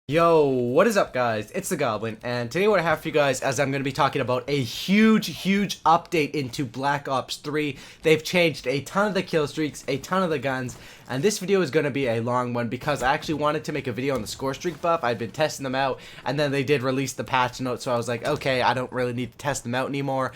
Yo, what is up guys? It's the Goblin, and today what I have for you guys is I'm going to be talking about a huge update into Black Ops 3. They've changed a ton of the kill streaks, a ton of the guns, and this video is going to be a long one because I actually wanted to make a video on the Scorestreak buff. I'd been testing them out, and then they did release the patch notes, so I was like, okay, I don't really need to test them out anymore.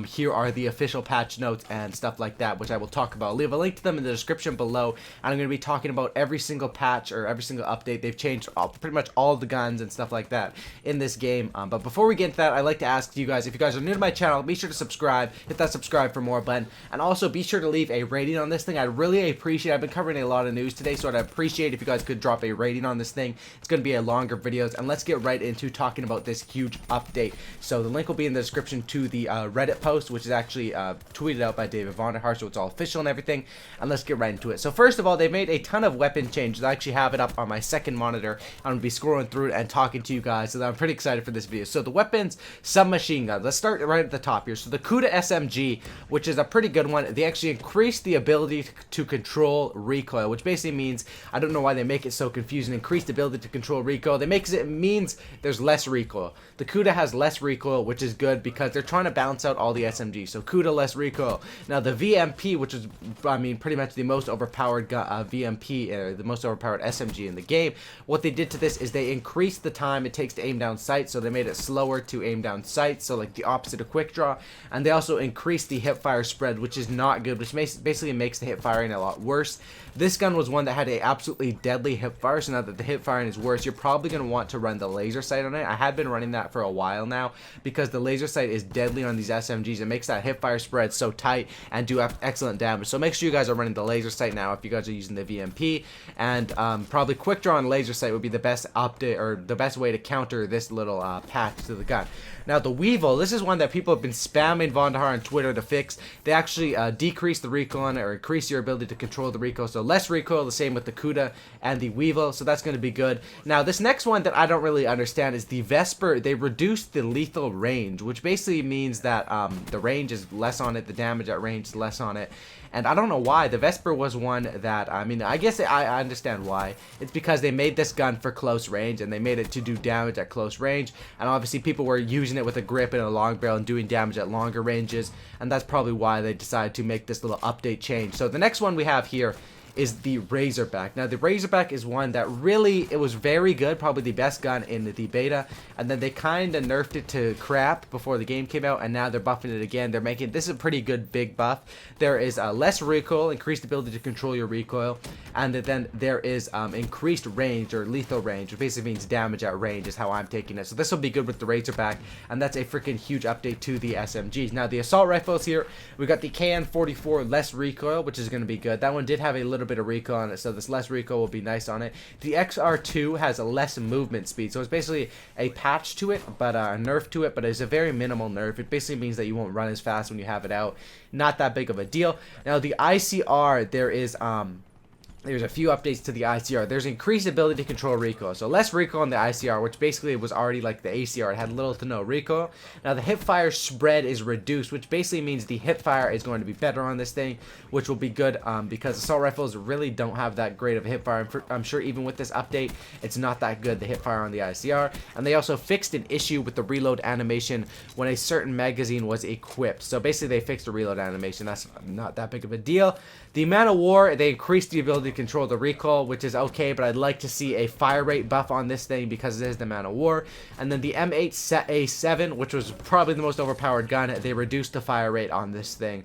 Here are the official patch notes and stuff like that, which I will talk about. I'll leave a link to them in the description below, and I'm going to be talking about every single patch or every single update. They've changed pretty much all the guns and stuff like that in this game. But before we get into that, I'd like to ask you guys, if you guys are new to my channel, be sure to subscribe, hit that subscribe for more button, and also be sure to leave a rating on this thing. I'd really appreciate it. I've been covering a lot of news today, so I'd appreciate if you guys could drop a rating on this thing. It's going to be a longer videos, and let's get right into talking about this huge update. So the link will be in the description to the Reddit post, which is actually tweeted out by David Vonderhaar, so it's all official and everything, and let's get right into it. So first of all, they've made a ton of weapon changes. I actually have it up on my second monitor. I'm going to be scrolling through it and talking to you guys, so I'm pretty excited for this video. So the weapons, submachine gun. Let's start right at the top here. So the CUDA SMG, which is a pretty good one, they actually increased the ability to control recoil, which basically means, I don't know why they make it so confusing, increased ability to control recoil. It means there's less recoil. The CUDA has less recoil, which is good because they're trying to balance out all the SMGs. So CUDA, less recoil. Now the VMP, which is, I mean, pretty much the most overpowered VMP, the most overpowered SMG in the game, what they did to this is they increased the time it takes to aim down sights, so they made it slower to aim down sights, so like the opposite of quick draw. And they also increased the hipfire spread, which is not good, which basically makes the hip firing a lot worse. This gun was one that had a absolutely deadly hipfire, so now that the hip firing is worse, you're probably going to want to run the laser sight on it. I had been running that for a while now because the laser sight is deadly on these SMGs. It makes that hipfire spread so tight and do excellent damage. So make sure you guys are running the laser sight now if you guys are using the VMP, and probably quick draw and laser sight would be the best update or the best way to counter this little patch to the gun. Now the Weevil, this is one that people have been spamming Vonderhaar on Twitter to fix. They actually decrease the recoil on it, or increase your ability to control the recoil, so less recoil, the same with the CUDA and the Weevil, so that's going to be good. Now this next one that I don't really understand is the Vesper. They reduced the lethal range, which basically means that the range is less on it, the damage at range is less on it. And I don't know why. The Vesper was one that, I mean, I guess I understand why. It's because they made this gun for close range, and they made it to do damage at close range. And obviously people were using it with a grip and a long barrel and doing damage at longer ranges. And that's probably why they decided to make this little update change. So the next one we have here is the Razorback. Now the Razorback is one that really, it was very good, probably the best gun in the beta, and then they kind of nerfed it to crap before the game came out, and now they're buffing it again. They're making, this is a pretty good big buff. There is less recoil, increased ability to control your recoil, and then there is increased range, or lethal range, which basically means damage at range is how I'm taking it. So this will be good with the Razorback, and that's a freaking huge update to the SMGs. Now the assault rifles here, we got the KN-44 less recoil, which is going to be good. That one did have a little bit of recoil on it, so this less recoil will be nice on it. The XR2 has a less movement speed, so it's basically a patch to it, but a nerf to it, but it's a very minimal nerf. It basically means that you won't run as fast when you have it out. Not that big of a deal. Now the ICR, there's a few updates to the ICR. There's increased ability to control recoil. So less recoil on the ICR, which basically was already like the ACR. It had little to no recoil. Now the hipfire spread is reduced, which basically means the hipfire is going to be better on this thing, which will be good because assault rifles really don't have that great of a hipfire. I'm sure even with this update, it's not that good, the hipfire on the ICR. And they also fixed an issue with the reload animation when a certain magazine was equipped. So basically they fixed the reload animation. That's not that big of a deal. The Man of War, they increased the ability to control the recoil, which is okay, but I'd like to see a fire rate buff on this thing because it is the Man of War. And then the M8A7, which was probably the most overpowered gun, they reduced the fire rate on this thing.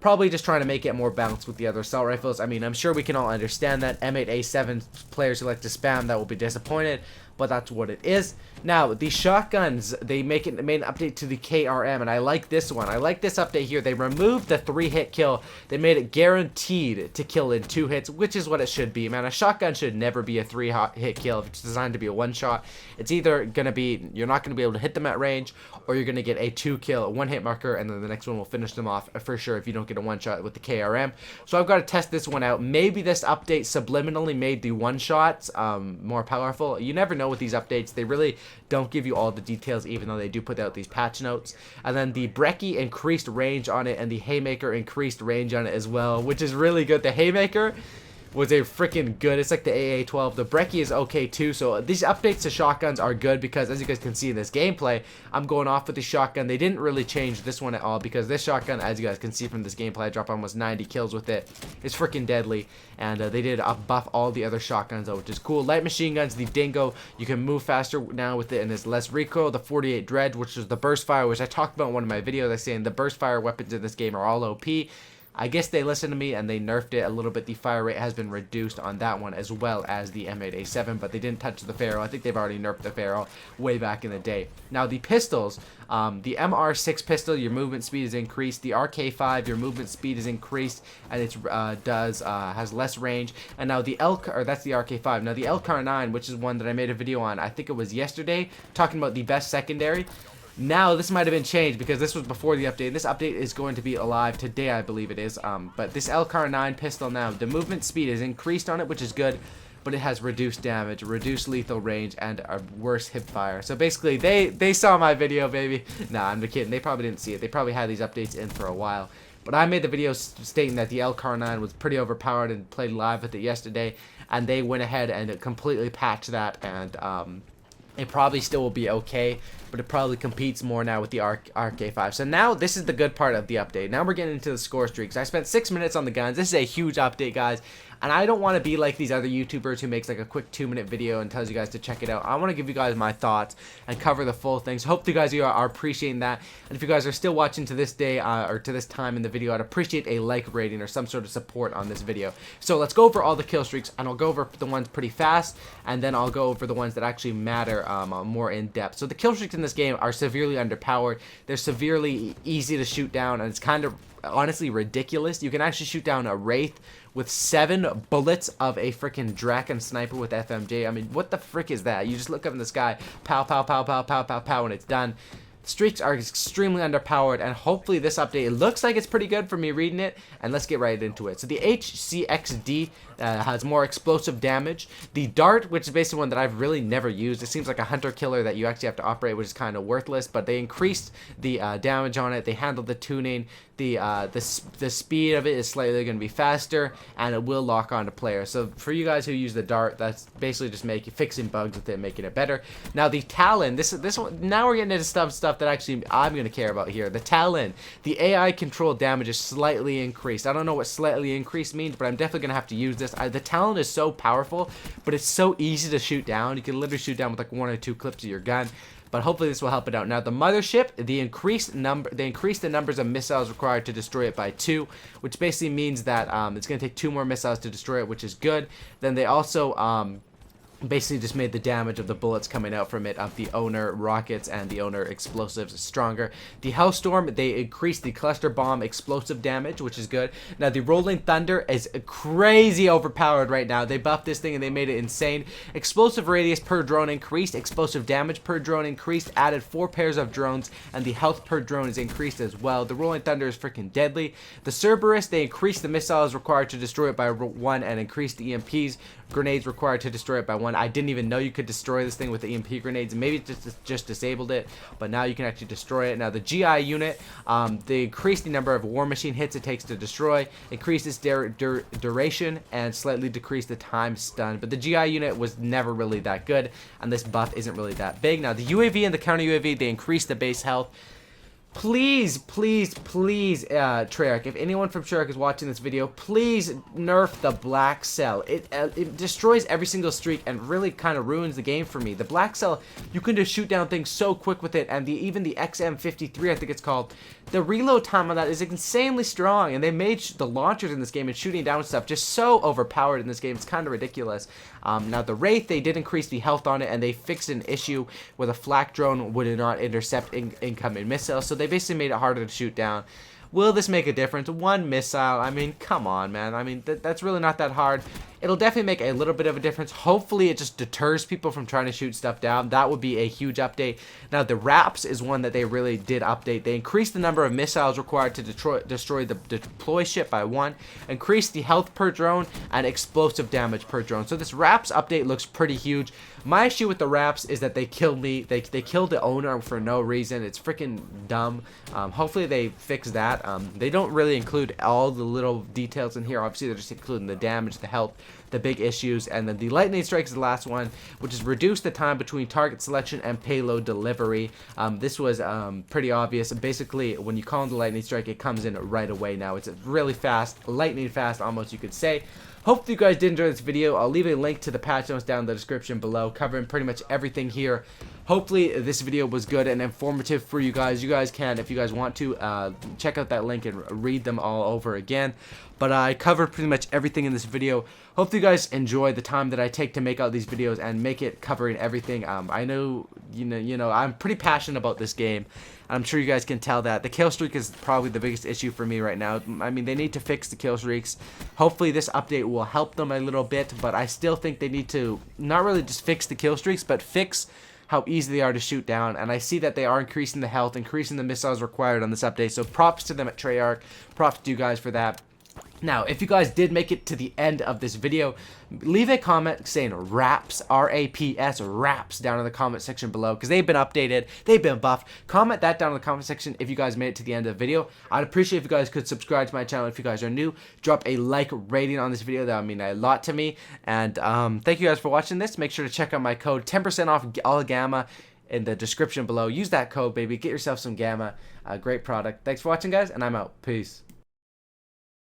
Probably just trying to make it more balanced with the other assault rifles. I mean, I'm sure we can all understand that. M8A7 players who like to spam that will be disappointed, but that's what it is. Now, the shotguns, they made an update to the KRM, and I like this one. I like this update here. They removed the 3-hit kill. They made it guaranteed to kill in 2 hits, which is what it should be, man. A shotgun should never be a 3-hit kill if it's designed to be a 1-shot. It's either going to be, you're not going to be able to hit them at range, or you're going to get a 2-kill, 1-hit marker, and then the next one will finish them off for sure if you don't get a 1-shot with the KRM. So I've got to test this one out. Maybe this update subliminally made the 1-shots more powerful. You never know with these updates. They really don't give you all the details, even though they do put out these patch notes. And then the Brecci increased range on it, and the Haymaker increased range on it as well, which is really good. The Haymaker, was a freaking good. It's like the AA-12. The Brecci is okay too. So these updates to shotguns are good because, as you guys can see in this gameplay, I'm going off with the shotgun. They didn't really change this one at all because this shotgun, as you guys can see from this gameplay, I dropped almost 90 kills with it. It's freaking deadly. And they did buff all the other shotguns though, which is cool. Light machine guns, the Dingo, you can move faster now with it, and there's less recoil. The 48 Dredge, which is the burst fire, which I talked about in one of my videos. I saying the burst fire weapons in this game are all OP. I guess they listened to me and they nerfed it a little bit. The fire rate has been reduced on that one as well as the M8A7, but they didn't touch the Pharaoh. I think they've already nerfed the Pharaoh way back in the day. Now the pistols, the MR6 pistol, your movement speed is increased. The RK5, your movement speed is increased, and it has less range. And now the that's the RK5. Now the LCAR9, which is one that I made a video on, I think it was yesterday, talking about the best secondary. Now, this might have been changed because this was before the update. This update is going to be alive today, I believe it is. But this LCAR9 pistol now, the movement speed is increased on it, which is good, but it has reduced damage, reduced lethal range, and a worse hip fire. So basically, they saw my video, baby. Nah, I'm kidding. They probably didn't see it. They probably had these updates in for a while. But I made the video stating that the LCAR9 was pretty overpowered and played live with it yesterday, and they went ahead and completely patched that, and it probably still will be okay, but it probably competes more now with the RK5. So now this is the good part of the update. Now we're getting into the score streaks. I spent 6 minutes on the guns. This is a huge update, guys. And I don't want to be like these other YouTubers who makes like a quick 2-minute video and tells you guys to check it out. I want to give you guys my thoughts and cover the full thing. So hope you guys are appreciating that. And if you guys are still watching to this day or to this time in the video, I'd appreciate a like rating or some sort of support on this video. So let's go over all the kill streaks, and I'll go over the ones pretty fast, and then I'll go over the ones that actually matter more in depth. So the kill streaks in this game are severely underpowered. They're severely easy to shoot down, and it's kind of honestly ridiculous. You can actually shoot down a Wraith with 7 bullets of a freaking Draken sniper with FMJ. I mean, what the frick is that? You just look up in the sky, pow, pow, pow, pow, pow, pow, pow, and it's done. Streaks are extremely underpowered, and hopefully this update, it looks like it's pretty good for me reading it, and let's get right into it. So the HCXD has more explosive damage. The Dart, which is basically one that I've really never used, it seems like a hunter killer that you actually have to operate, which is kind of worthless, but they increased the damage on it. They handled the tuning. The speed of it is slightly going to be faster, and it will lock onto players. So for you guys who use the Dart, that's basically just fixing bugs with it, making it better. Now the Talon, this one, now we're getting into stuff that actually I'm going to care about here. The Talon, the AI controlled damage is slightly increased. I don't know what slightly increased means, but I'm definitely going to have to use this. The Talon is so powerful, but it's so easy to shoot down. You can literally shoot down with like 1 or 2 clips of your gun. But hopefully this will help it out. Now the Mothership, they increased the numbers of missiles required to destroy it by 2, which basically means that it's going to take 2 more missiles to destroy it, which is good. Then they also basically just made the damage of the bullets coming out from it, of the owner rockets and the owner explosives, stronger. The Hellstorm, they increased the cluster bomb explosive damage, which is good. Now the Rolling Thunder is crazy overpowered right now. They buffed this thing and they made it insane. Explosive radius per drone increased, explosive damage per drone increased, added 4 pairs of drones, and the health per drone is increased as well. The Rolling Thunder is freaking deadly. The Cerberus, they increased the missiles required to destroy it by 1 and increased the EMPs grenades required to destroy it by 1. I didn't even know you could destroy this thing with the EMP grenades. Maybe it just disabled it, but now you can actually destroy it. Now the GI unit, they increased the number of War Machine hits it takes to destroy, increased its duration, and slightly decreased the time stun. But the GI unit was never really that good, and this buff isn't really that big. Now the UAV and the counter UAV, they increased the base health. Please, please, please, Treyarch, if anyone from Treyarch is watching this video, please nerf the Black Cell. It destroys every single streak and really kind of ruins the game for me. The Black Cell, you can just shoot down things so quick with it, and even the XM53, I think it's called, the reload time on that is insanely strong, and they made the launchers in this game and shooting down stuff just so overpowered in this game. It's kind of ridiculous. Now the Wraith, they did increase the health on it, and they fixed an issue where the flak drone would not intercept incoming missiles, so they basically made it harder to shoot down. Will this make a difference? 1 missile, I mean, come on, man. I mean, that's really not that hard. it'll definitely make a little bit of a difference. Hopefully it just deters people from trying to shoot stuff down. That would be a huge update. Now the wraps is one that they really did update. They increased the number of missiles required to destroy the deploy ship by 1, increased the health per drone, and explosive damage per drone. So this wraps update looks pretty huge. My issue with the wraps is that they killed me. They killed the owner for no reason. It's freaking dumb. Hopefully they fix that. They don't really include all the little details in here. Obviously they're just including the damage, the health, the big issues, and then the lightning strike is the last one, which is reduce the time between target selection and payload delivery. This was pretty obvious. Basically, when you call in the lightning strike, it comes in right away now. It's really fast, lightning fast almost, you could say. Hopefully you guys did enjoy this video. I'll leave a link to the patch notes down in the description below, covering pretty much everything here. Hopefully this video was good and informative for you guys. You guys can, if you guys want to, check out that link and read them all over again. But I covered pretty much everything in this video. Hopefully you guys enjoy the time that I take to make out these videos and make it covering everything. I know, you know, I'm pretty passionate about this game. I'm sure you guys can tell that. The kill streak is probably the biggest issue for me right now. I mean, they need to fix the kill streaks. Hopefully this update will help them a little bit, but I still think they need to not really just fix the kill streaks, but fix how easy they are to shoot down. And I see that they are increasing the health, increasing the missiles required on this update. So props to them at Treyarch. Props to you guys for that. Now, if you guys did make it to the end of this video, leave a comment saying RAPS, R-A-P-S, RAPS down in the comment section below, because they've been updated, they've been buffed. Comment that down in the comment section if you guys made it to the end of the video. I'd appreciate if you guys could subscribe to my channel if you guys are new. Drop a like rating on this video. That would mean a lot to me. And thank you guys for watching this. Make sure to check out my code, 10% off all Gamma, in the description below. Use that code, baby. Get yourself some Gamma. Great product. Thanks for watching, guys, and I'm out. Peace.